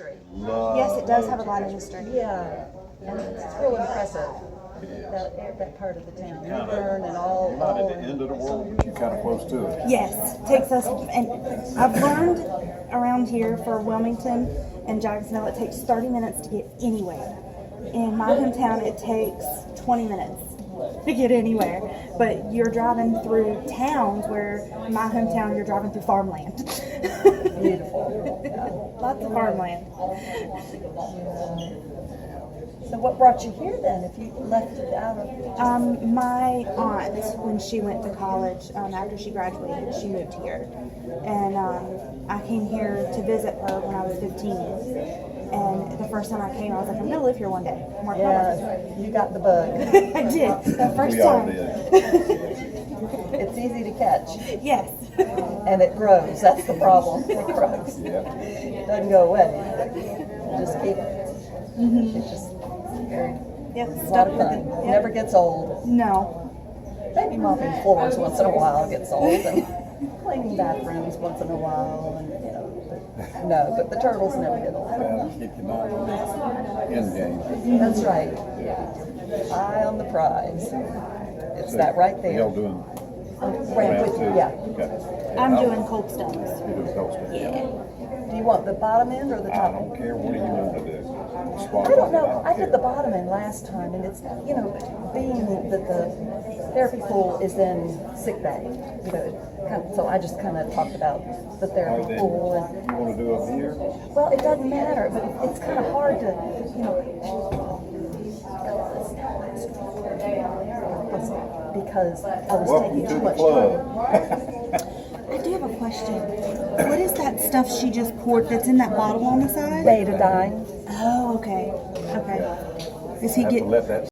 street. Yes, it does have a light industry. Yeah, and it's real impressive. That part of the town, Woburn and all. You're not at the end of the world, but you're kind of close to it. Yes, takes us, and I've learned around here for Wilmington and Jacksonville, it takes 30 minutes to get anywhere. In my hometown, it takes 20 minutes to get anywhere. But you're driving through towns where in my hometown, you're driving through farmland. Beautiful. Lots of farmland. So what brought you here then, if you left it out of? My aunt, when she went to college, after she graduated, she moved here. And I came here to visit her when I was 15. And the first time I came, I was like, I'm going to live here one day. Mark my words. Yeah, you got the bug. I did, the first We all time. did. It's easy to catch, Yes. and it grows. That's the problem. It grows. Yeah. It doesn't go away. You just keep it. It's just very, Yep, a lot stuck of with fun. it. It Yep. never gets old. No. Maybe mopping floors once in a while gets old, and cleaning bathrooms once in a while, and no, but the turtles never get old. Well, keep your mind on the end game. That's right. Eye on the prize. It's that right Are y'all there. doing Ran with you, yeah. Okay. I'm doing cold stones. You do coast. Yeah. Do you want the bottom end or the I top don't end? care. What do you want to do? Swap I don't it. know. I care. did the bottom end last time, and it's, being that the therapy pool is in sick bay, so I just kind of talked about the Oh, therapy then pool. And, you want to do up here? well, it doesn't matter, but it's kind of hard to, because I was Welcome taking to too the much club. time. I do have a question. What is that stuff she just poured that's in that bottle on the side? Betadine. Oh, okay. Okay. Is he Have to get? let that